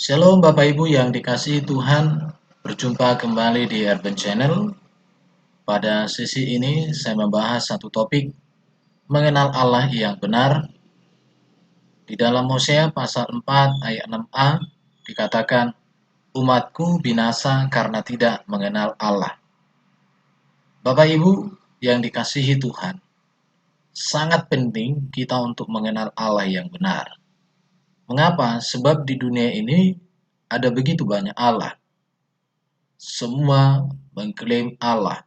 Shalom Bapak Ibu yang dikasihi Tuhan, berjumpa kembali di Urban Channel. Pada sesi ini saya membahas satu topik, mengenal Allah yang benar. Di dalam Hosea pasal 4 ayat 6a dikatakan, umatku binasa karena tidak mengenal Allah. Bapak Ibu yang dikasihi Tuhan, sangat penting kita untuk mengenal Allah yang benar. Mengapa? Sebab di dunia ini ada begitu banyak Allah. Semua mengklaim Allah.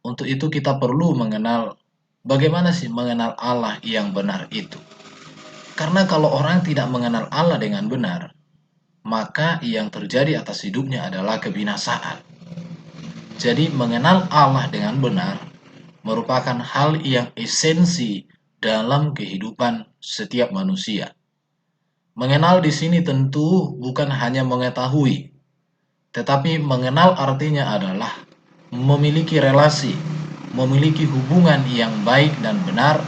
Untuk itu kita perlu mengenal bagaimana sih mengenal Allah yang benar itu. Karena kalau orang tidak mengenal Allah dengan benar, maka yang terjadi atas hidupnya adalah kebinasaan. Jadi mengenal Allah dengan benar merupakan hal yang esensi dalam kehidupan setiap manusia. Mengenal di sini tentu bukan hanya mengetahui, tetapi mengenal artinya adalah memiliki relasi, memiliki hubungan yang baik dan benar,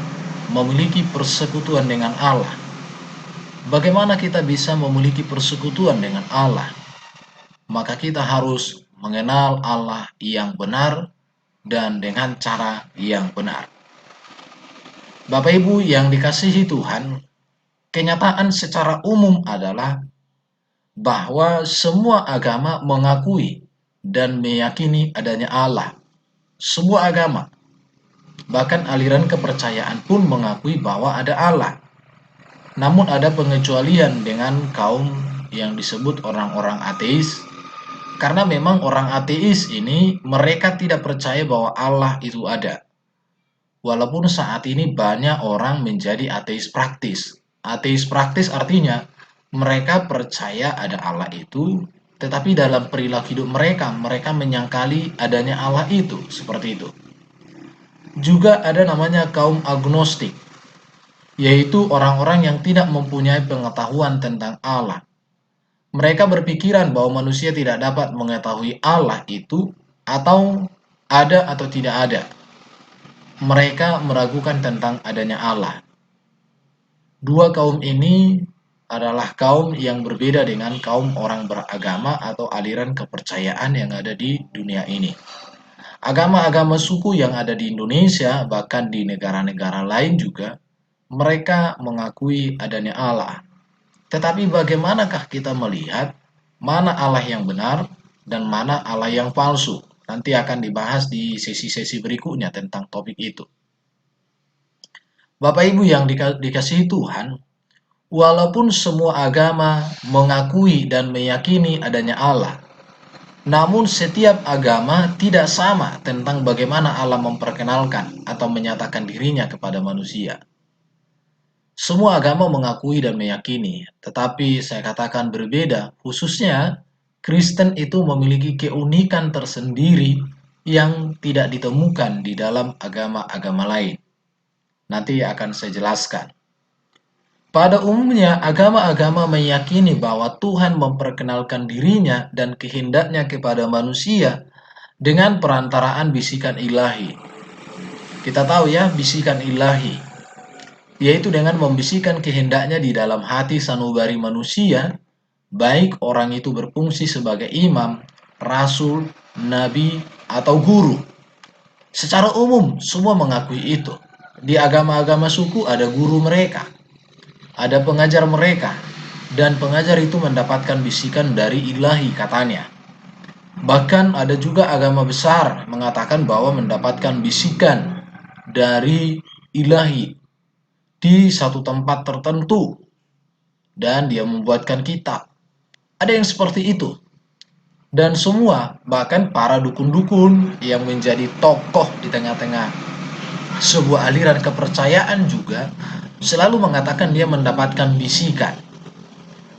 memiliki persekutuan dengan Allah. Bagaimana kita bisa memiliki persekutuan dengan Allah? Maka kita harus mengenal Allah yang benar dan dengan cara yang benar. Bapak Ibu yang dikasihi Tuhan, kenyataan secara umum adalah bahwa semua agama mengakui dan meyakini adanya Allah. Semua agama, bahkan aliran kepercayaan pun mengakui bahwa ada Allah. Namun ada pengecualian dengan kaum yang disebut orang-orang ateis, karena memang orang ateis ini mereka tidak percaya bahwa Allah itu ada. Walaupun saat ini banyak orang menjadi ateis praktis. Ateis praktis artinya mereka percaya ada Allah itu, tetapi dalam perilaku hidup mereka, mereka menyangkali adanya Allah itu, seperti itu. Juga ada namanya kaum agnostik, yaitu orang-orang yang tidak mempunyai pengetahuan tentang Allah. Mereka berpikiran bahwa manusia tidak dapat mengetahui Allah itu atau ada atau tidak ada. Mereka meragukan tentang adanya Allah. Dua kaum ini adalah kaum yang berbeda dengan kaum orang beragama atau aliran kepercayaan yang ada di dunia ini. Agama-agama suku yang ada di Indonesia, bahkan di negara-negara lain juga, mereka mengakui adanya Allah. Tetapi bagaimanakah kita melihat mana Allah yang benar dan mana Allah yang palsu? Nanti akan dibahas di sesi-sesi berikutnya tentang topik itu. Bapak Ibu yang dikasihi Tuhan, walaupun semua agama mengakui dan meyakini adanya Allah, namun setiap agama tidak sama tentang bagaimana Allah memperkenalkan atau menyatakan dirinya kepada manusia. Semua agama mengakui dan meyakini, tetapi saya katakan berbeda, khususnya Kristen itu memiliki keunikan tersendiri yang tidak ditemukan di dalam agama-agama lain. Nanti akan saya jelaskan. Pada umumnya, agama-agama meyakini bahwa Tuhan memperkenalkan dirinya dan kehendaknya kepada manusia dengan perantaraan bisikan ilahi. Kita tahu ya, bisikan ilahi, yaitu dengan membisikkan kehendaknya di dalam hati sanubari manusia, baik orang itu berfungsi sebagai imam, rasul, nabi, atau guru. Secara umum, semua mengakui itu. Di agama-agama suku ada guru mereka, ada pengajar mereka, dan pengajar itu mendapatkan bisikan dari ilahi katanya. Bahkan ada juga agama besar mengatakan bahwa mendapatkan bisikan dari ilahi di satu tempat tertentu, dan dia membuatkan kitab. Ada yang seperti itu. Dan semua, bahkan para dukun-dukun yang menjadi tokoh di tengah-tengah sebuah aliran kepercayaan juga selalu mengatakan dia mendapatkan bisikan.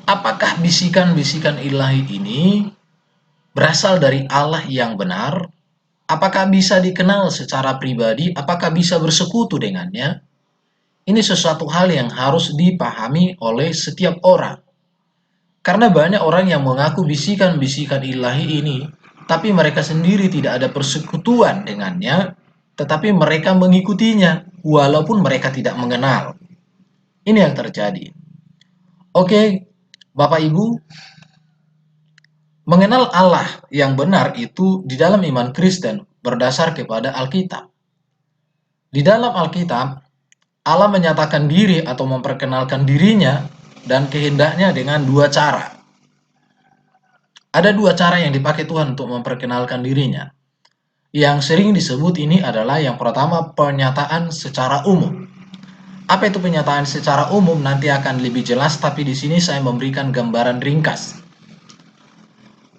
Apakah bisikan-bisikan ilahi ini berasal dari Allah yang benar? Apakah bisa dikenal secara pribadi? Apakah bisa bersekutu dengannya? Ini sesuatu hal yang harus dipahami oleh setiap orang. Karena banyak orang yang mengaku bisikan-bisikan ilahi ini, tapi mereka sendiri tidak ada persekutuan dengannya, tetapi mereka mengikutinya, walaupun mereka tidak mengenal. Ini yang terjadi. Oke, Bapak Ibu, Mengenal Allah yang benar itu di dalam iman Kristen berdasar kepada Alkitab. Di dalam Alkitab, Allah menyatakan diri atau memperkenalkan dirinya dan kehendaknya dengan dua cara. Ada dua cara yang dipakai Tuhan untuk memperkenalkan dirinya. Yang sering disebut ini adalah yang pertama, pernyataan secara umum. Apa itu pernyataan secara umum? Nanti akan lebih jelas, tapi di sini saya memberikan gambaran ringkas.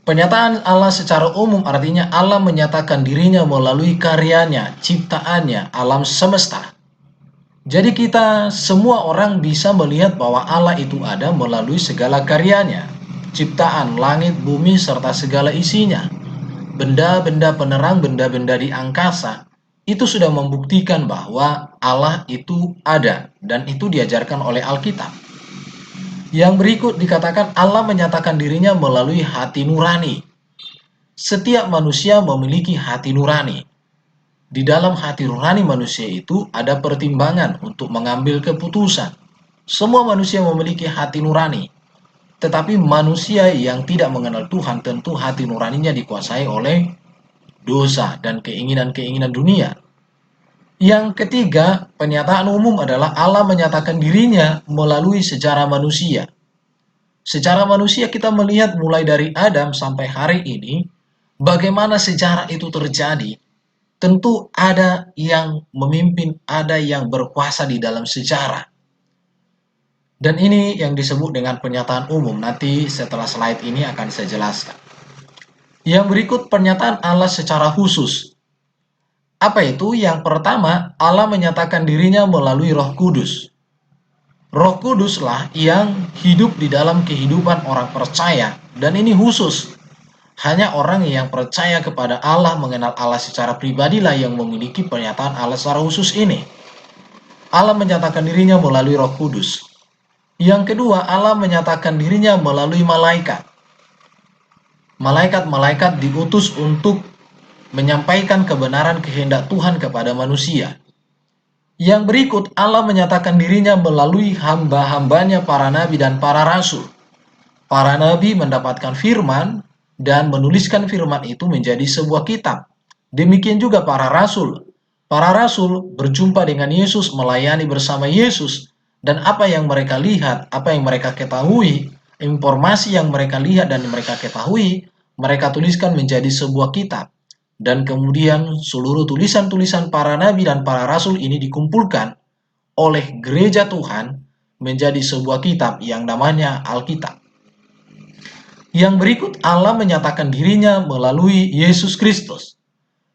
Pernyataan Allah secara umum artinya Allah menyatakan dirinya melalui karyanya, ciptaannya, alam semesta. Jadi kita semua orang bisa melihat bahwa Allah itu ada melalui segala karyanya, ciptaan langit, bumi, serta segala isinya. Benda-benda penerang, benda-benda di angkasa, itu sudah membuktikan bahwa Allah itu ada, dan itu diajarkan oleh Alkitab. Yang berikut dikatakan Allah menyatakan dirinya melalui hati nurani. Setiap manusia memiliki hati nurani. Di dalam hati nurani manusia itu ada pertimbangan untuk mengambil keputusan. Semua manusia memiliki hati nurani. Tetapi manusia yang tidak mengenal Tuhan tentu hati nuraninya dikuasai oleh dosa dan keinginan-keinginan dunia. Yang ketiga, pernyataan umum adalah Allah menyatakan dirinya melalui sejarah manusia. Secara manusia kita melihat mulai dari Adam sampai hari ini, bagaimana sejarah itu terjadi. Tentu ada yang memimpin, ada yang berkuasa di dalam sejarah. Dan ini yang disebut dengan pernyataan umum. Nanti setelah slide ini akan saya jelaskan. Yang berikut pernyataan Allah secara khusus. Apa itu? Yang pertama, Allah menyatakan dirinya melalui Roh Kudus. Roh Kuduslah yang hidup di dalam kehidupan orang percaya, dan ini khusus. Hanya orang yang percaya kepada Allah, mengenal Allah secara pribadilah yang memiliki pernyataan Allah secara khusus ini. Allah menyatakan dirinya melalui Roh Kudus. Yang kedua, Allah menyatakan dirinya melalui malaikat. Malaikat-malaikat diutus untuk menyampaikan kebenaran kehendak Tuhan kepada manusia. Yang berikut, Allah menyatakan dirinya melalui hamba-hambanya para nabi dan para rasul. Para nabi mendapatkan firman dan menuliskan firman itu menjadi sebuah kitab. Demikian juga para rasul. Para rasul berjumpa dengan Yesus, melayani bersama Yesus, dan apa yang mereka lihat, apa yang mereka ketahui, informasi yang mereka lihat dan mereka ketahui, mereka tuliskan menjadi sebuah kitab. Dan kemudian seluruh tulisan-tulisan para nabi dan para rasul ini dikumpulkan oleh gereja Tuhan menjadi sebuah kitab yang namanya Alkitab. Yang berikut, Allah menyatakan dirinya melalui Yesus Kristus.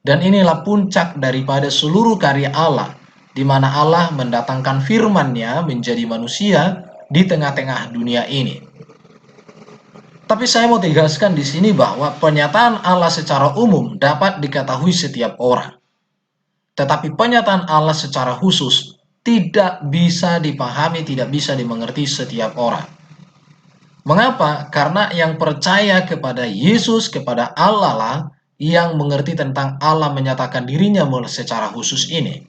Dan inilah puncak daripada seluruh karya Allah, di mana Allah mendatangkan firman-Nya menjadi manusia di tengah-tengah dunia ini. Tapi saya mau tegaskan di sini bahwa pernyataan Allah secara umum dapat diketahui setiap orang. Tetapi pernyataan Allah secara khusus tidak bisa dipahami, tidak bisa dimengerti setiap orang. Mengapa? Karena yang percaya kepada Yesus, kepada Allah lah, yang mengerti tentang Allah menyatakan dirinya secara khusus ini.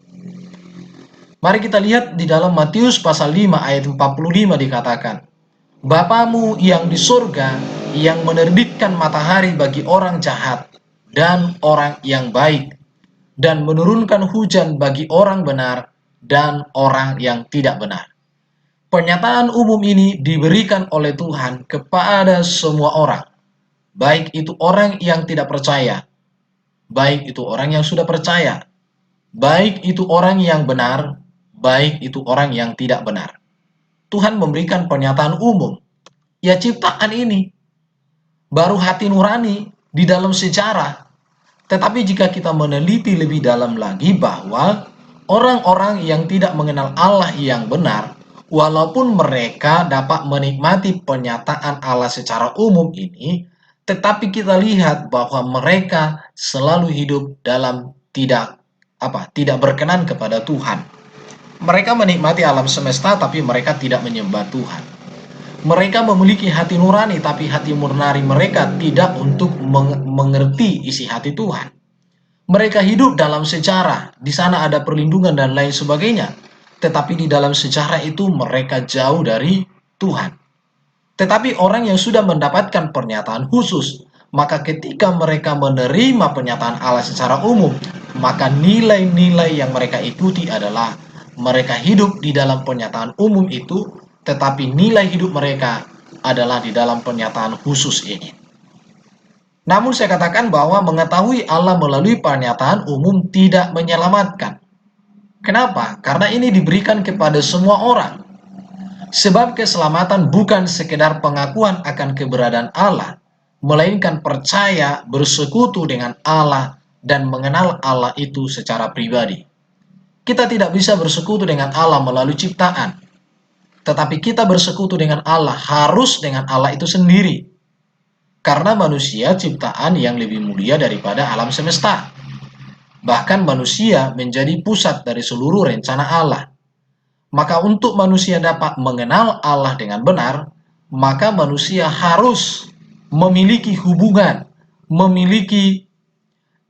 Mari kita lihat di dalam Matius pasal 5 ayat 45 dikatakan, Bapamu yang di surga yang menerbitkan matahari bagi orang jahat dan orang yang baik, dan menurunkan hujan bagi orang benar dan orang yang tidak benar. Pernyataan umum ini diberikan oleh Tuhan kepada semua orang, baik itu orang yang tidak percaya, baik itu orang yang sudah percaya, baik itu orang yang benar, baik itu orang yang tidak benar. Tuhan memberikan pernyataan umum. Ya, ciptaan ini baru hati nurani di dalam sejarah. Tetapi jika kita meneliti lebih dalam lagi bahwa orang-orang yang tidak mengenal Allah yang benar, walaupun mereka dapat menikmati pernyataan Allah secara umum ini, tetapi kita lihat bahwa mereka selalu hidup dalam tidak berkenan kepada Tuhan. Mereka menikmati alam semesta, tapi mereka tidak menyembah Tuhan. Mereka memiliki hati nurani, tapi hati nurani mereka tidak untuk mengerti isi hati Tuhan. Mereka hidup dalam sejarah, di sana ada perlindungan dan lain sebagainya. Tetapi di dalam sejarah itu mereka jauh dari Tuhan. Tetapi orang yang sudah mendapatkan pernyataan khusus, Maka ketika mereka menerima penyataan Allah secara umum, maka nilai-nilai yang mereka ikuti adalah mereka hidup di dalam penyataan umum itu, tetapi nilai hidup mereka adalah di dalam penyataan khusus ini. Namun saya katakan bahwa mengetahui Allah melalui pernyataan umum tidak menyelamatkan. Kenapa? Karena ini diberikan kepada semua orang. Sebab keselamatan bukan sekedar pengakuan akan keberadaan Allah, melainkan percaya bersekutu dengan Allah dan mengenal Allah itu secara pribadi. Kita tidak bisa bersekutu dengan Allah melalui ciptaan, tetapi kita bersekutu dengan Allah harus dengan Allah itu sendiri. Karena manusia ciptaan yang lebih mulia daripada alam semesta. Bahkan manusia menjadi pusat dari seluruh rencana Allah. Maka untuk manusia dapat mengenal Allah dengan benar, maka manusia harus memiliki hubungan, memiliki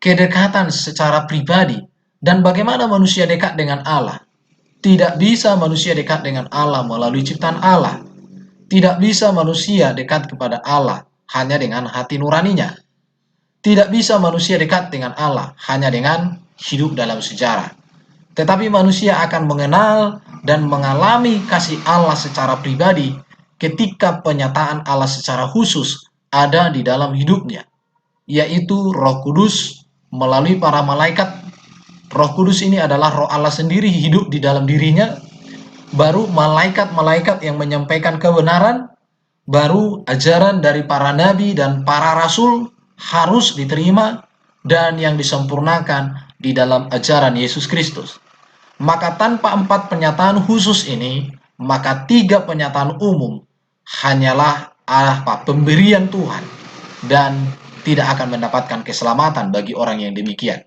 kedekatan secara pribadi. Dan bagaimana manusia dekat dengan Allah? Tidak bisa manusia dekat dengan Allah melalui ciptaan Allah. Tidak bisa manusia dekat kepada Allah hanya dengan hati nuraninya. Tidak bisa manusia dekat dengan Allah hanya dengan hidup dalam sejarah. Tetapi manusia akan mengenal dan mengalami kasih Allah secara pribadi ketika penyataan Allah secara khusus ada di dalam hidupnya, yaitu Roh Kudus melalui para malaikat. Roh Kudus ini adalah Roh Allah sendiri hidup di dalam dirinya, baru malaikat-malaikat yang menyampaikan kebenaran, baru ajaran dari para nabi dan para rasul harus diterima dan yang disempurnakan di dalam ajaran Yesus Kristus. Maka tanpa 4 pernyataan khusus ini, maka 3 pernyataan umum hanyalah pemberian Tuhan dan tidak akan mendapatkan keselamatan bagi orang yang demikian.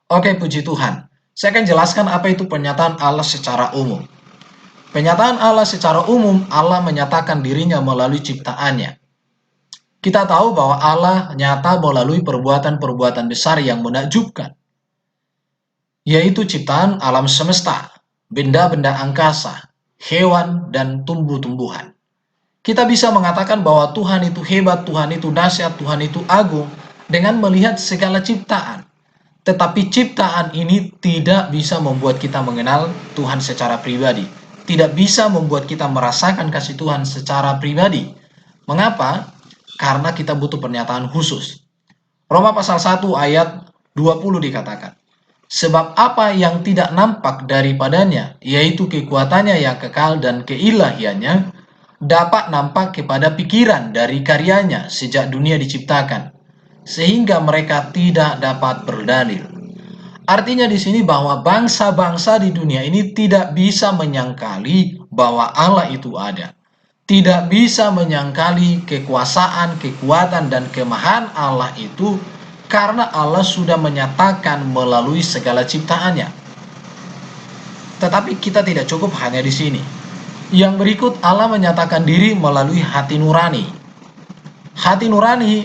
Oke, puji Tuhan. Saya akan jelaskan apa itu pernyataan Allah secara umum. Pernyataan Allah secara umum, Allah menyatakan dirinya melalui ciptaannya. Kita tahu bahwa Allah nyata melalui perbuatan-perbuatan besar yang menakjubkan, yaitu ciptaan alam semesta, benda-benda angkasa, hewan, dan tumbuh-tumbuhan. Kita bisa mengatakan bahwa Tuhan itu hebat, Tuhan itu dahsyat, Tuhan itu agung dengan melihat segala ciptaan. Tetapi ciptaan ini tidak bisa membuat kita mengenal Tuhan secara pribadi. Tidak bisa membuat kita merasakan kasih Tuhan secara pribadi. Mengapa? Karena kita butuh pernyataan khusus. Roma pasal 1 ayat 20 dikatakan, sebab apa yang tidak nampak daripadanya, yaitu kekuatannya yang kekal dan keilahiannya, dapat nampak kepada pikiran dari karyanya sejak dunia diciptakan, sehingga mereka tidak dapat berdalil. Artinya di sini bahwa bangsa-bangsa di dunia ini tidak bisa menyangkali bahwa Allah itu ada. Tidak bisa menyangkali kekuasaan, kekuatan, dan kemahaan Allah itu, karena Allah sudah menyatakan melalui segala ciptaannya. Tetapi kita tidak cukup hanya di sini. Yang berikut, Allah menyatakan diri melalui hati nurani. Hati nurani,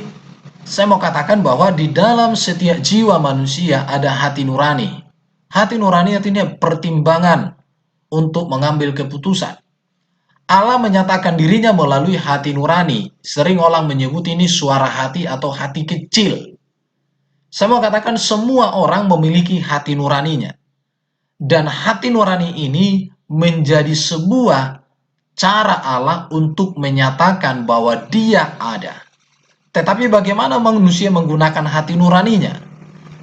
saya mau katakan bahwa di dalam setiap jiwa manusia ada hati nurani. Hati nurani artinya pertimbangan untuk mengambil keputusan. Allah menyatakan dirinya melalui hati nurani. Sering orang menyebut ini suara hati atau hati kecil. Saya mau katakan semua orang memiliki hati nuraninya. Dan hati nurani ini menjadi sebuah cara Allah untuk menyatakan bahwa Dia ada. Tetapi bagaimana manusia menggunakan hati nuraninya?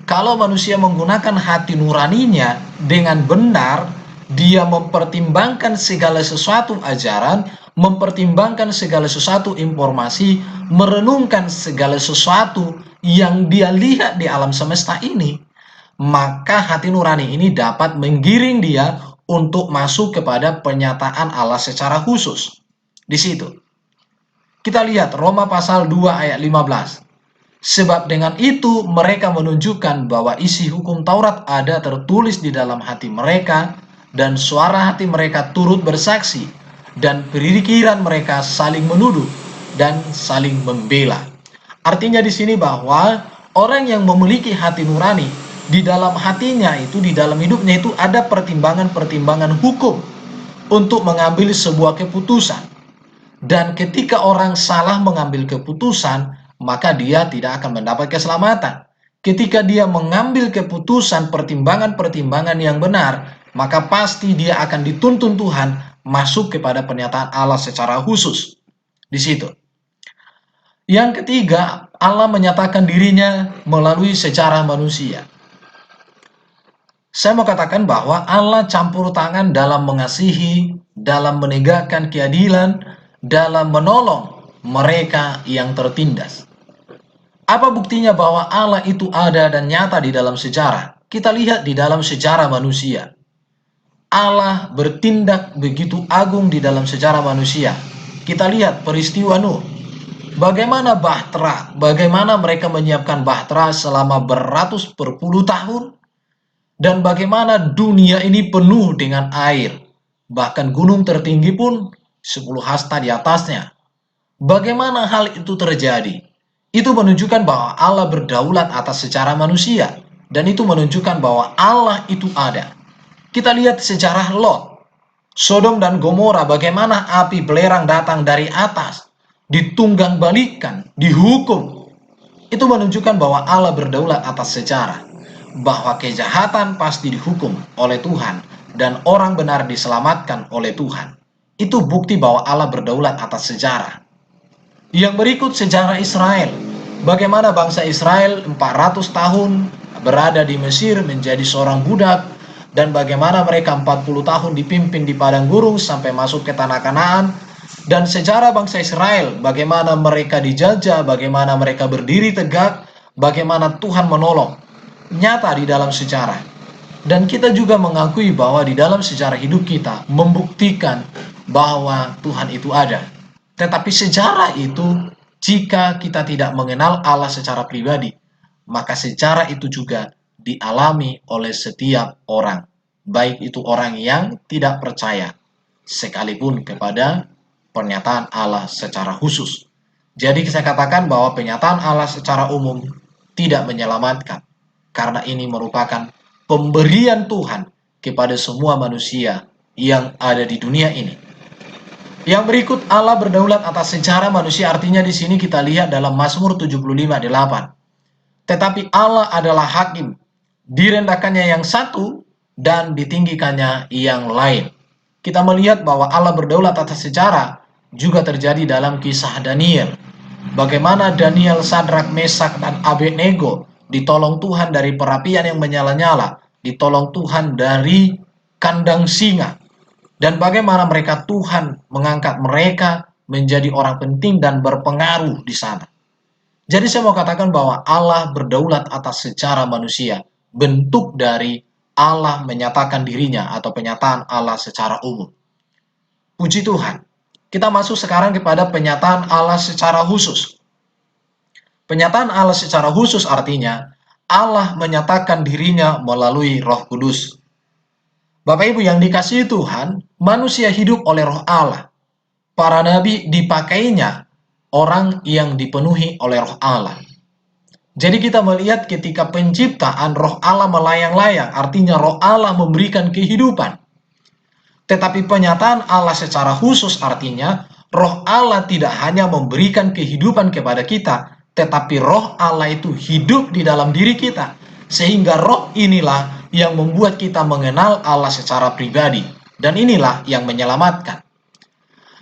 Kalau manusia menggunakan hati nuraninya dengan benar, dia mempertimbangkan segala sesuatu ajaran, mempertimbangkan segala sesuatu informasi, merenungkan segala sesuatu yang dia lihat di alam semesta ini, maka hati nurani ini dapat menggiring dia untuk masuk kepada pernyataan Allah secara khusus. Di situ kita lihat Roma pasal 2 ayat 15. Sebab dengan itu mereka menunjukkan bahwa isi hukum Taurat ada tertulis di dalam hati mereka, dan suara hati mereka turut bersaksi, dan pikiran mereka saling menuduh dan saling membela. Artinya di sini bahwa orang yang memiliki hati nurani, di dalam hatinya itu, di dalam hidupnya itu ada pertimbangan-pertimbangan hukum untuk mengambil sebuah keputusan. Dan ketika orang salah mengambil keputusan, maka dia tidak akan mendapat keselamatan. Ketika dia mengambil keputusan pertimbangan-pertimbangan yang benar, maka pasti dia akan dituntun Tuhan masuk kepada pernyataan Allah secara khusus. Di situ. Yang ketiga, Allah menyatakan dirinya melalui sejarah manusia. Saya mau katakan bahwa Allah campur tangan dalam mengasihi, dalam menegakkan keadilan, dalam menolong mereka yang tertindas. Apa buktinya bahwa Allah itu ada dan nyata di dalam sejarah? Kita lihat di dalam sejarah manusia. Allah bertindak begitu agung di dalam sejarah manusia. Kita lihat peristiwa Nuh. Bagaimana bahtera, bagaimana mereka menyiapkan bahtera selama beratus berpuluh tahun. Dan bagaimana dunia ini penuh dengan air. Bahkan gunung tertinggi pun 10 hasta di atasnya. Bagaimana hal itu terjadi? Itu menunjukkan bahwa Allah berdaulat atas sejarah manusia. Dan itu menunjukkan bahwa Allah itu ada. Kita lihat sejarah Lot. Sodom dan Gomora, bagaimana api belerang datang dari atas. Ditunggang balikan, dihukum. Itu menunjukkan bahwa Allah berdaulat atas sejarah. Bahwa kejahatan pasti dihukum oleh Tuhan. Dan orang benar diselamatkan oleh Tuhan. Itu bukti bahwa Allah berdaulat atas sejarah. Yang berikut sejarah Israel. Bagaimana bangsa Israel 400 tahun berada di Mesir menjadi seorang budak. Dan bagaimana mereka 40 tahun dipimpin di padang gurun sampai masuk ke tanah Kanaan. Dan sejarah bangsa Israel. Bagaimana mereka dijajah, bagaimana mereka berdiri tegak. Bagaimana Tuhan menolong. Nyata di dalam sejarah. Dan kita juga mengakui bahwa di dalam sejarah hidup kita membuktikan bahwa Tuhan itu ada. Tetapi sejarah itu, jika kita tidak mengenal Allah secara pribadi, maka sejarah itu juga dialami oleh setiap orang. Baik itu orang yang tidak percaya, sekalipun kepada pernyataan Allah secara khusus. Jadi saya katakan bahwa pernyataan Allah secara umum tidak menyelamatkan. Karena ini merupakan pemberian Tuhan kepada semua manusia yang ada di dunia ini. Yang berikut, Allah berdaulat atas sejarah manusia, artinya di sini kita lihat dalam Mazmur 75:8. Tetapi Allah adalah hakim, direndahkannya yang satu dan ditinggikannya yang lain. Kita melihat bahwa Allah berdaulat atas sejarah juga terjadi dalam kisah Daniel. Bagaimana Daniel, Sadrak, Mesak, dan Abednego ditolong Tuhan dari perapian yang menyala-nyala, ditolong Tuhan dari kandang singa. Dan bagaimana mereka Tuhan mengangkat mereka menjadi orang penting dan berpengaruh di sana. Jadi saya mau katakan bahwa Allah berdaulat atas sejarah manusia. Bentuk dari Allah menyatakan dirinya atau penyataan Allah secara umum. Puji Tuhan. Kita masuk sekarang kepada penyataan Allah secara khusus. Penyataan Allah secara khusus artinya Allah menyatakan dirinya melalui Roh Kudus. Bapak Ibu yang dikasihi Tuhan, manusia hidup oleh Roh Allah. Para nabi dipakainya orang yang dipenuhi oleh Roh Allah. Jadi kita melihat ketika penciptaan Roh Allah melayang-layang, artinya Roh Allah memberikan kehidupan. Tetapi penyataan Allah secara khusus artinya Roh Allah tidak hanya memberikan kehidupan kepada kita, tetapi Roh Allah itu hidup di dalam diri kita. Sehingga Roh inilah yang membuat kita mengenal Allah secara pribadi. Dan inilah yang menyelamatkan.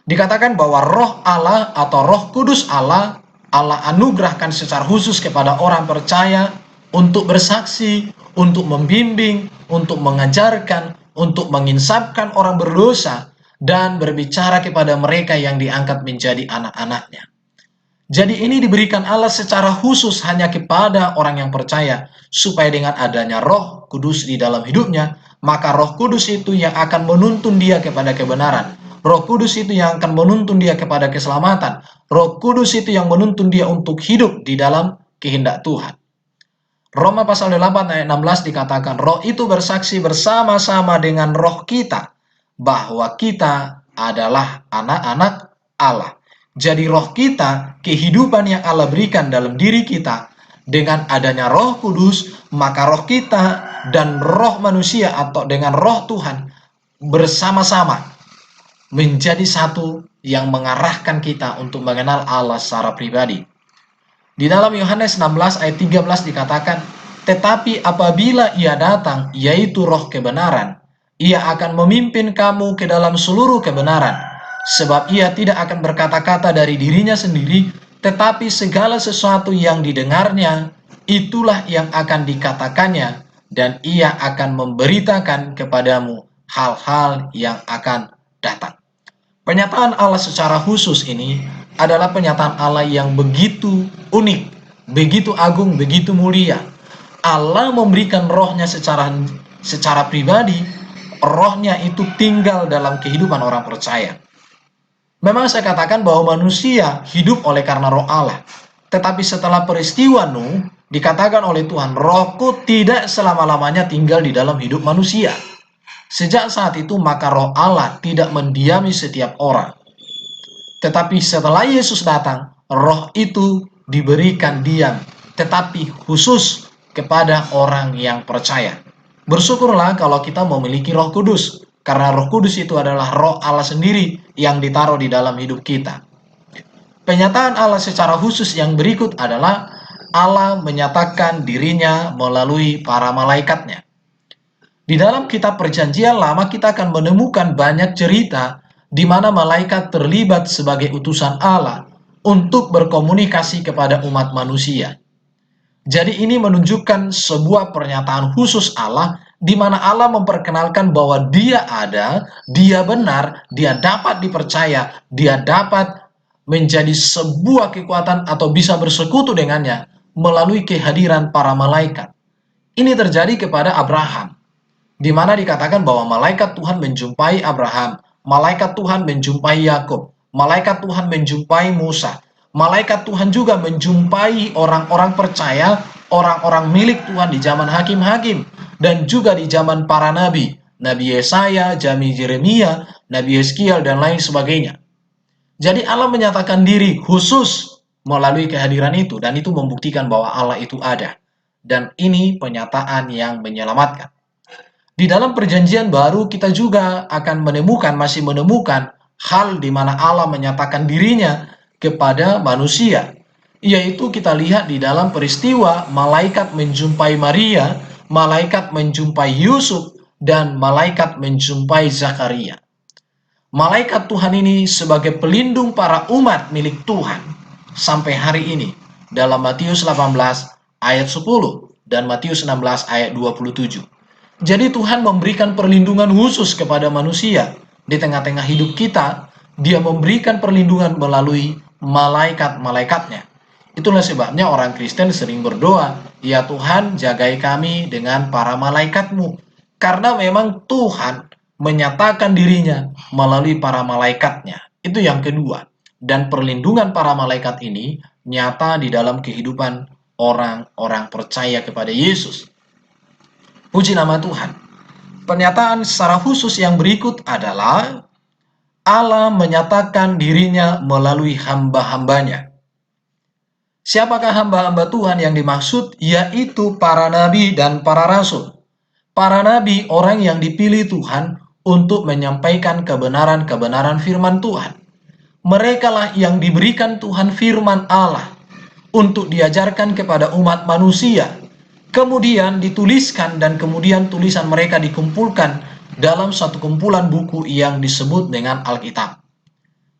Dikatakan bahwa Roh Allah atau Roh Kudus Allah, Allah anugerahkan secara khusus kepada orang percaya untuk bersaksi, untuk membimbing, untuk mengajarkan, untuk menginsapkan orang berdosa, dan berbicara kepada mereka yang diangkat menjadi anak-anaknya. Jadi ini diberikan Allah secara khusus hanya kepada orang yang percaya, supaya dengan adanya Roh Kudus di dalam hidupnya, maka Roh Kudus itu yang akan menuntun dia kepada kebenaran. Roh Kudus itu yang akan menuntun dia kepada keselamatan. Roh Kudus itu yang menuntun dia untuk hidup di dalam kehendak Tuhan. Roma pasal 8 ayat 16 dikatakan, Roh itu bersaksi bersama-sama dengan roh kita, bahwa kita adalah anak-anak Allah. Jadi roh kita, kehidupan yang Allah berikan dalam diri kita, dengan adanya Roh Kudus, maka roh kita dan roh manusia atau dengan roh Tuhan bersama-sama menjadi satu yang mengarahkan kita untuk mengenal Allah secara pribadi. Di dalam Yohanes 16 ayat 13 dikatakan, tetapi apabila ia datang, yaitu roh kebenaran, ia akan memimpin kamu ke dalam seluruh kebenaran. Sebab ia tidak akan berkata-kata dari dirinya sendiri, tetapi segala sesuatu yang didengarnya, itulah yang akan dikatakannya, dan ia akan memberitakan kepadamu hal-hal yang akan datang. Penyataan Allah secara khusus ini adalah penyataan Allah yang begitu unik, begitu agung, begitu mulia. Allah memberikan rohnya secara pribadi, rohnya itu tinggal dalam kehidupan orang percaya. Memang saya katakan bahwa manusia hidup oleh karena roh Allah. Tetapi setelah peristiwa Nuh, dikatakan oleh Tuhan, rohku tidak selama-lamanya tinggal di dalam hidup manusia. Sejak saat itu maka roh Allah tidak mendiami setiap orang. Tetapi setelah Yesus datang, roh itu diberikan diam, tetapi khusus kepada orang yang percaya. Bersyukurlah kalau kita memiliki Roh Kudus, karena Roh Kudus itu adalah roh Allah sendiri yang ditaruh di dalam hidup kita. Penyataan Allah secara khusus yang berikut adalah Allah menyatakan dirinya melalui para malaikatnya. Di dalam kitab Perjanjian Lama kita akan menemukan banyak cerita di mana malaikat terlibat sebagai utusan Allah untuk berkomunikasi kepada umat manusia. Jadi ini menunjukkan sebuah pernyataan khusus Allah di mana Allah memperkenalkan bahwa Dia ada, Dia benar, Dia dapat dipercaya, Dia dapat menjadi sebuah kekuatan atau bisa bersekutu dengannya melalui kehadiran para malaikat. Ini terjadi kepada Abraham, di mana dikatakan bahwa malaikat Tuhan menjumpai Abraham, malaikat Tuhan menjumpai Yakub, malaikat Tuhan menjumpai Musa, malaikat Tuhan juga menjumpai orang-orang percaya, orang-orang milik Tuhan di zaman hakim-hakim, dan juga di zaman para nabi, Nabi Yesaya, Nabi Yeremia, Nabi Yeskiel, dan lain sebagainya. Jadi Allah menyatakan diri khusus melalui kehadiran itu, dan itu membuktikan bahwa Allah itu ada. Dan ini penyataan yang menyelamatkan. Di dalam perjanjian baru kita juga akan masih menemukan hal di mana Allah menyatakan dirinya kepada manusia. Yaitu kita lihat di dalam peristiwa malaikat menjumpai Maria, malaikat menjumpai Yusuf, dan malaikat menjumpai Zakaria. Malaikat Tuhan ini sebagai pelindung para umat milik Tuhan sampai hari ini dalam Matius 18 ayat 10 dan Matius 16 ayat 27. Jadi Tuhan memberikan perlindungan khusus kepada manusia di tengah-tengah hidup kita. Dia memberikan perlindungan melalui malaikat-malaikatnya. Itulah sebabnya orang Kristen sering berdoa, ya Tuhan jagai kami dengan para malaikatmu. Karena memang Tuhan menyatakan dirinya melalui para malaikatnya. Itu yang kedua. Dan perlindungan para malaikat ini nyata di dalam kehidupan orang-orang percaya kepada Yesus. Puji nama Tuhan. Pernyataan secara khusus yang berikut adalah Allah menyatakan dirinya melalui hamba-hambanya. Siapakah hamba-hamba Tuhan yang dimaksud? Yaitu para nabi dan para rasul. Para nabi orang yang dipilih Tuhan untuk menyampaikan kebenaran-kebenaran firman Tuhan. Merekalah yang diberikan Tuhan firman Allah untuk diajarkan kepada umat manusia. Kemudian dituliskan dan kemudian tulisan mereka dikumpulkan dalam satu kumpulan buku yang disebut dengan Alkitab.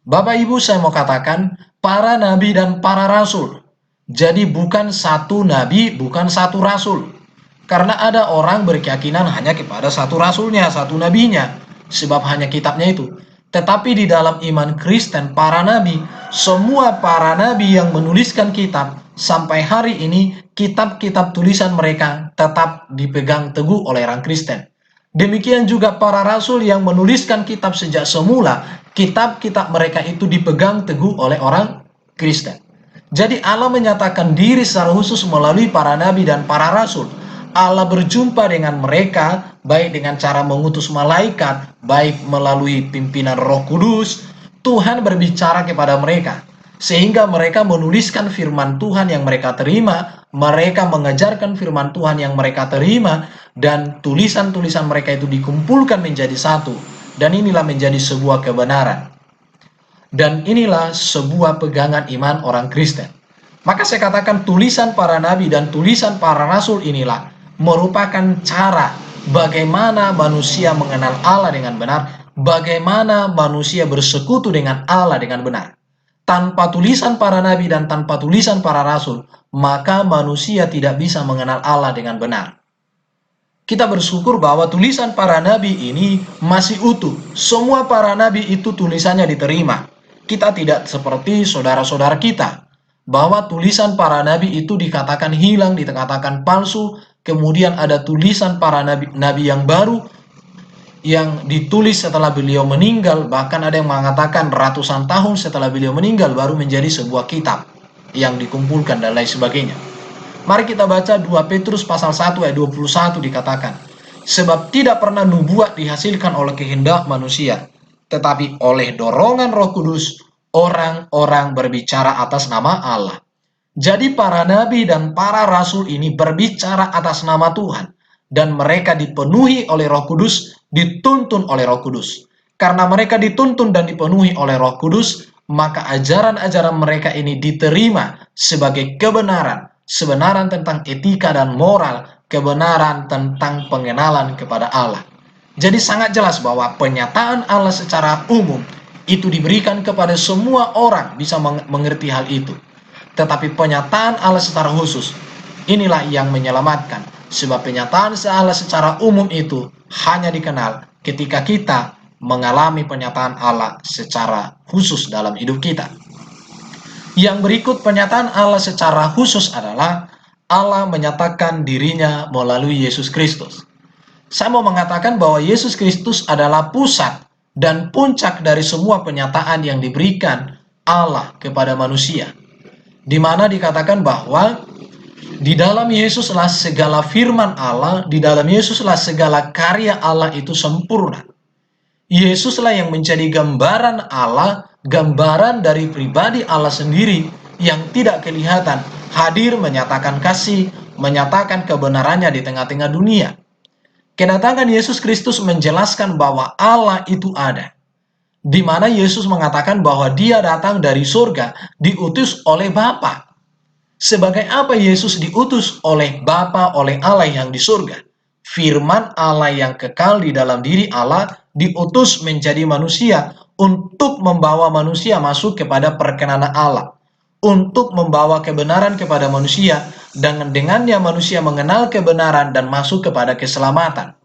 Bapak Ibu, saya mau katakan para nabi dan para rasul. Jadi bukan satu nabi, bukan satu rasul. Karena ada orang berkeyakinan hanya kepada satu rasulnya, satu nabinya, sebab hanya kitabnya itu. Tetapi di dalam iman Kristen, para nabi, semua para nabi yang menuliskan kitab, sampai hari ini kitab-kitab tulisan mereka tetap dipegang teguh oleh orang Kristen. Demikian juga para rasul yang menuliskan kitab sejak semula, kitab-kitab mereka itu dipegang teguh oleh orang Kristen. Jadi Allah menyatakan diri secara khusus melalui para nabi dan para rasul. Allah berjumpa dengan mereka baik dengan cara mengutus malaikat, baik melalui pimpinan Roh Kudus. Tuhan berbicara kepada mereka sehingga mereka menuliskan firman Tuhan yang mereka terima, mereka mengajarkan firman Tuhan yang mereka terima, dan tulisan-tulisan mereka itu dikumpulkan menjadi satu. Dan inilah menjadi sebuah kebenaran. Dan inilah sebuah pegangan iman orang Kristen. Maka saya katakan tulisan para nabi dan tulisan para rasul inilah merupakan cara bagaimana manusia mengenal Allah dengan benar, bagaimana manusia bersekutu dengan Allah dengan benar. Tanpa tulisan para nabi dan tanpa tulisan para rasul, maka manusia tidak bisa mengenal Allah dengan benar. Kita bersyukur bahwa tulisan para nabi ini masih utuh. Semua para nabi itu tulisannya diterima. Kita tidak seperti saudara-saudara kita, bahwa tulisan para nabi itu dikatakan hilang, dikatakan palsu, kemudian ada tulisan para nabi yang baru yang ditulis setelah beliau meninggal, bahkan ada yang mengatakan ratusan tahun setelah beliau meninggal baru menjadi sebuah kitab yang dikumpulkan dan lain sebagainya. Mari kita baca 2 Petrus pasal 1 ayat 21 dikatakan, sebab tidak pernah nubuat dihasilkan oleh kehendak manusia, tetapi oleh dorongan Roh Kudus orang-orang berbicara atas nama Allah. Jadi para nabi dan para rasul ini berbicara atas nama Tuhan, dan mereka dipenuhi oleh Roh Kudus, dituntun oleh Roh Kudus. Karena mereka dituntun dan dipenuhi oleh Roh Kudus, maka ajaran-ajaran mereka ini diterima sebagai kebenaran, kebenaran tentang etika dan moral, kebenaran tentang pengenalan kepada Allah. Jadi sangat jelas bahwa penyataan Allah secara umum itu diberikan kepada semua orang bisa mengerti hal itu. Tetapi penyataan Allah secara khusus, inilah yang menyelamatkan. Sebab penyataan Allah secara umum itu hanya dikenal ketika kita mengalami penyataan Allah secara khusus dalam hidup kita. Yang berikut penyataan Allah secara khusus adalah Allah menyatakan dirinya melalui Yesus Kristus. Saya mau mengatakan bahwa Yesus Kristus adalah pusat dan puncak dari semua penyataan yang diberikan Allah kepada manusia. Di mana dikatakan bahwa di dalam Yesuslah segala firman Allah, di dalam Yesuslah segala karya Allah itu sempurna. Yesuslah yang menjadi gambaran Allah, gambaran dari pribadi Allah sendiri yang tidak kelihatan, hadir menyatakan kasih, menyatakan kebenarannya di tengah-tengah dunia. Kedatangan Yesus Kristus menjelaskan bahwa Allah itu ada. Di mana Yesus mengatakan bahwa dia datang dari surga, diutus oleh Bapa. Sebagai apa Yesus diutus oleh Bapa, oleh Allah yang di surga? Firman Allah yang kekal di dalam diri Allah diutus menjadi manusia untuk membawa manusia masuk kepada perkenanan Allah, untuk membawa kebenaran kepada manusia, dan dengannya manusia mengenal kebenaran dan masuk kepada keselamatan.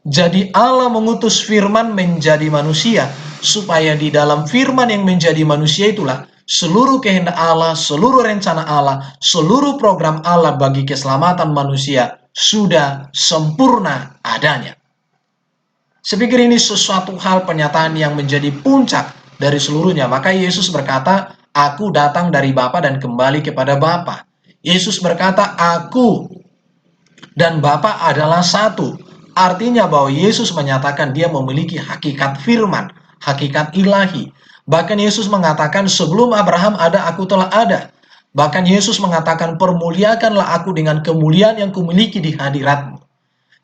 Jadi Allah mengutus firman menjadi manusia, supaya di dalam firman yang menjadi manusia itulah seluruh kehendak Allah, seluruh rencana Allah, seluruh program Allah bagi keselamatan manusia sudah sempurna adanya. Saya pikir ini sesuatu hal penyataan yang menjadi puncak dari seluruhnya. Maka Yesus berkata, aku datang dari Bapa dan kembali kepada Bapa. Yesus berkata, aku dan Bapa adalah satu. Artinya bahwa Yesus menyatakan dia memiliki hakikat firman, hakikat ilahi. Bahkan Yesus mengatakan, sebelum Abraham ada, aku telah ada. Bahkan Yesus mengatakan, permuliakanlah aku dengan kemuliaan yang kumiliki di hadiratmu.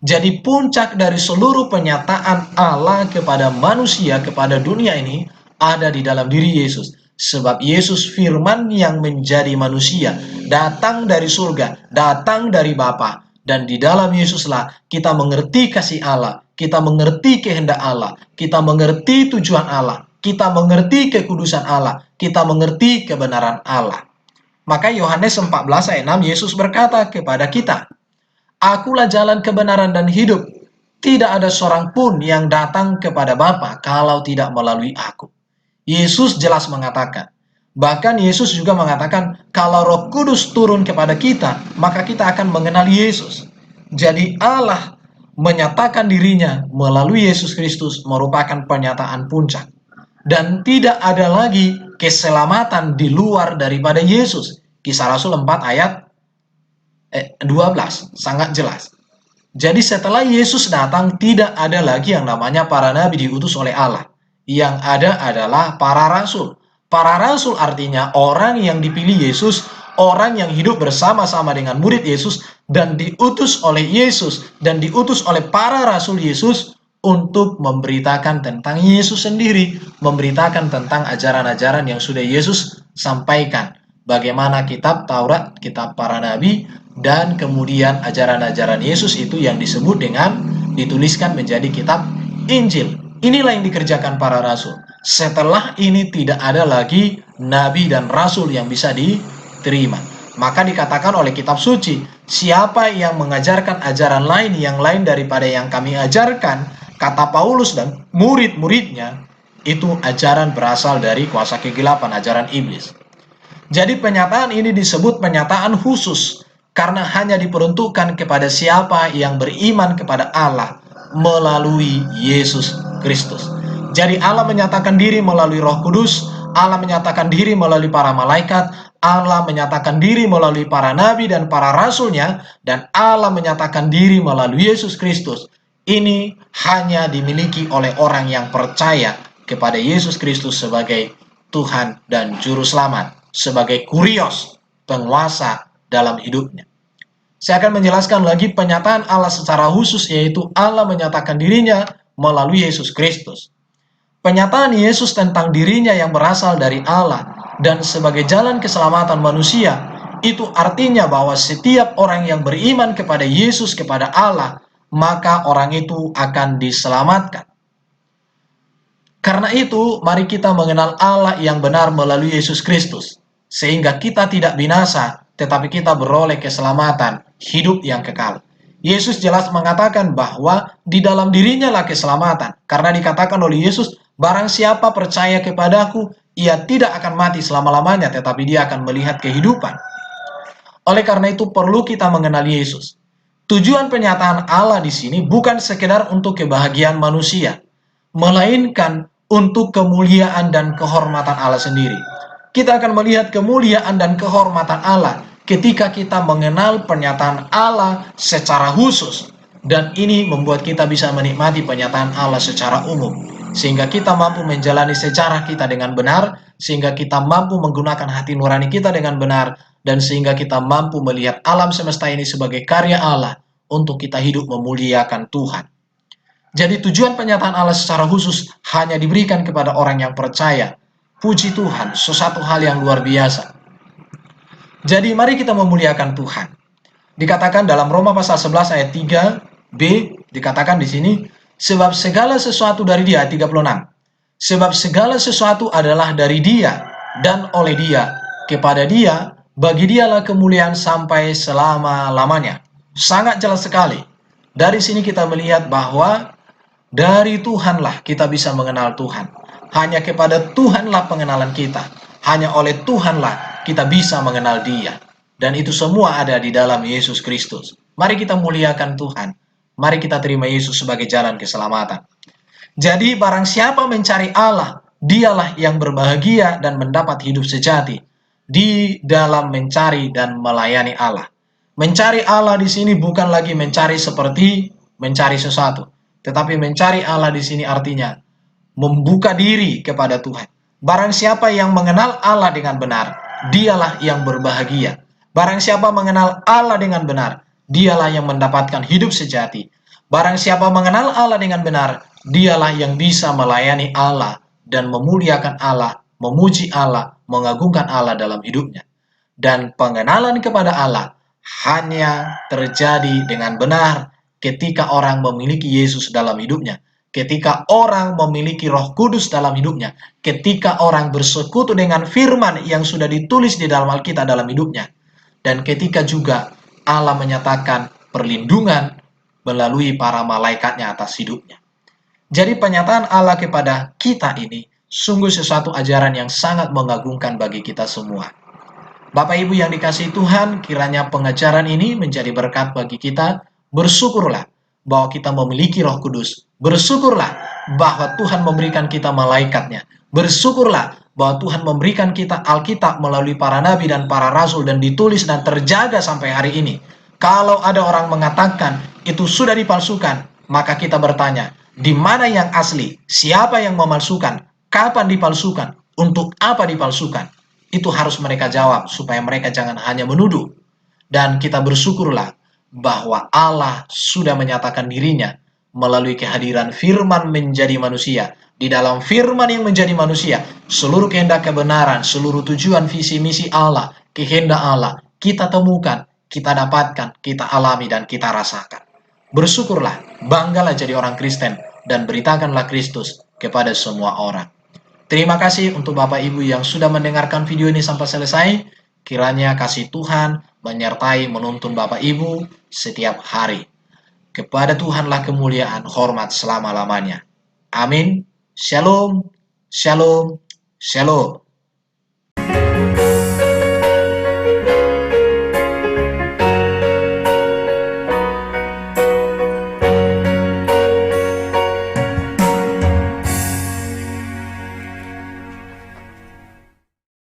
Jadi puncak dari seluruh penyataan Allah kepada manusia, kepada dunia ini, ada di dalam diri Yesus. Sebab Yesus firman yang menjadi manusia, datang dari surga, datang dari Bapa. Dan di dalam Yesuslah kita mengerti kasih Allah, kita mengerti kehendak Allah, kita mengerti tujuan Allah, kita mengerti kekudusan Allah, kita mengerti kebenaran Allah. Maka Yohanes 14 ayat 6 Yesus berkata kepada kita, akulah jalan kebenaran dan hidup. Tidak ada seorang pun yang datang kepada Bapa kalau tidak melalui aku. Yesus jelas mengatakan. Bahkan Yesus juga mengatakan, kalau Roh Kudus turun kepada kita, maka kita akan mengenal Yesus. Jadi Allah menyatakan dirinya melalui Yesus Kristus merupakan pernyataan puncak. Dan tidak ada lagi keselamatan di luar daripada Yesus. Kisah Rasul 4 ayat 12, sangat jelas. Jadi setelah Yesus datang, tidak ada lagi yang namanya para nabi diutus oleh Allah. Yang ada adalah para rasul. Para rasul artinya orang yang dipilih Yesus, orang yang hidup bersama-sama dengan murid Yesus, dan diutus oleh Yesus, dan diutus oleh para rasul Yesus untuk memberitakan tentang Yesus sendiri, memberitakan tentang ajaran-ajaran yang sudah Yesus sampaikan. bagaimana kitab Taurat, kitab para nabi, dan kemudian ajaran-ajaran Yesus itu yang disebut dengan dituliskan menjadi kitab Injil. Inilah yang dikerjakan para rasul. Setelah ini tidak ada lagi nabi dan rasul yang bisa diterima. Maka dikatakan oleh kitab suci, siapa yang mengajarkan ajaran lain yang lain daripada yang kami ajarkan, kata Paulus dan murid-muridnya, itu ajaran berasal dari kuasa kegelapan, ajaran iblis. Jadi pernyataan ini disebut pernyataan khusus karena hanya diperuntukkan kepada siapa yang beriman kepada Allah melalui Yesus Kristus. Jadi Allah menyatakan diri melalui Roh Kudus, Allah menyatakan diri melalui para malaikat, Allah menyatakan diri melalui para nabi dan para rasulnya, dan Allah menyatakan diri melalui Yesus Kristus. Ini hanya dimiliki oleh orang yang percaya kepada Yesus Kristus sebagai Tuhan dan Juru Selamat, sebagai kurios, penguasa dalam hidupnya. Saya akan menjelaskan lagi pernyataan Allah secara khusus, yaitu Allah menyatakan dirinya melalui Yesus Kristus. Pernyataan Yesus tentang dirinya yang berasal dari Allah dan sebagai jalan keselamatan manusia, itu artinya bahwa setiap orang yang beriman kepada Yesus, kepada Allah, maka orang itu akan diselamatkan. Karena itu, mari kita mengenal Allah yang benar melalui Yesus Kristus, sehingga kita tidak binasa, tetapi kita beroleh keselamatan, hidup yang kekal. Yesus jelas mengatakan bahwa di dalam dirinya lah keselamatan, karena dikatakan oleh Yesus, barang siapa percaya kepadaku, ia tidak akan mati selama-lamanya, tetapi dia akan melihat kehidupan. Oleh karena itu perlu kita mengenal Yesus. Tujuan pernyataan Allah di sini bukan sekedar untuk kebahagiaan manusia, melainkan untuk kemuliaan dan kehormatan Allah sendiri. Kita akan melihat kemuliaan dan kehormatan Allah ketika kita mengenal pernyataan Allah secara khusus. Dan ini membuat kita bisa menikmati pernyataan Allah secara umum, sehingga kita mampu menjalani sejarah kita dengan benar, sehingga kita mampu menggunakan hati nurani kita dengan benar, dan sehingga kita mampu melihat alam semesta ini sebagai karya Allah untuk kita hidup memuliakan Tuhan. Jadi tujuan pernyataan Allah secara khusus hanya diberikan kepada orang yang percaya. Puji Tuhan, sesuatu hal yang luar biasa. Jadi mari kita memuliakan Tuhan. Dikatakan dalam Roma pasal 11 ayat 3b, dikatakan di sini, sebab segala sesuatu dari Dia, 36. Sebab segala sesuatu adalah dari Dia dan oleh Dia, kepada Dia, bagi Dialah kemuliaan sampai selama-lamanya. Sangat jelas sekali. Dari sini kita melihat bahwa dari Tuhanlah kita bisa mengenal Tuhan. Hanya kepada Tuhanlah pengenalan kita. Hanya oleh Tuhanlah kita bisa mengenal Dia. Dan itu semua ada di dalam Yesus Kristus. Mari kita muliakan Tuhan. Mari kita terima Yesus sebagai jalan keselamatan. Jadi barang siapa mencari Allah, dialah yang berbahagia dan mendapat hidup sejati di dalam mencari dan melayani Allah. Mencari Allah di sini bukan lagi mencari seperti mencari sesuatu, tetapi mencari Allah di sini artinya membuka diri kepada Tuhan. Barang siapa yang mengenal Allah dengan benar, dialah yang berbahagia. Barang siapa mengenal Allah dengan benar, dialah yang mendapatkan hidup sejati. Barang siapa mengenal Allah dengan benar, dialah yang bisa melayani Allah dan memuliakan Allah, memuji Allah, mengagungkan Allah dalam hidupnya. Dan pengenalan kepada Allah hanya terjadi dengan benar ketika orang memiliki Yesus dalam hidupnya, ketika orang memiliki Roh Kudus dalam hidupnya, ketika orang bersekutu dengan firman yang sudah ditulis di dalam Alkitab dalam hidupnya, dan ketika juga Allah menyatakan perlindungan melalui para malaikatnya atas hidupnya. Jadi pernyataan Allah kepada kita ini sungguh sesuatu ajaran yang sangat mengagumkan bagi kita semua. Bapak Ibu yang dikasihi Tuhan, kiranya pengajaran ini menjadi berkat bagi kita. Bersyukurlah bahwa kita memiliki Roh Kudus. Bersyukurlah bahwa Tuhan memberikan kita malaikatnya. Bersyukurlah bahwa Tuhan memberikan kita Alkitab melalui para nabi dan para rasul dan ditulis dan terjaga sampai hari ini. Kalau ada orang mengatakan itu sudah dipalsukan, maka kita bertanya, di mana yang asli? Siapa yang memalsukan? Kapan dipalsukan? Untuk apa dipalsukan? Itu harus mereka jawab supaya mereka jangan hanya menuduh. Dan kita bersyukurlah bahwa Allah sudah menyatakan dirinya melalui kehadiran firman menjadi manusia, Di dalam firman yang menjadi manusia, seluruh kehendak kebenaran, seluruh tujuan visi misi Allah, kehendak Allah, kita temukan, kita dapatkan, kita alami, dan kita rasakan. Bersyukurlah, banggalah jadi orang Kristen, dan beritakanlah Kristus kepada semua orang. Terima kasih untuk Bapak Ibu yang sudah mendengarkan video ini sampai selesai. Kiranya kasih Tuhan menyertai menuntun Bapak Ibu setiap hari. Kepada Tuhanlah kemuliaan, hormat selama-lamanya. Amin. Shalom, shalom, shalom.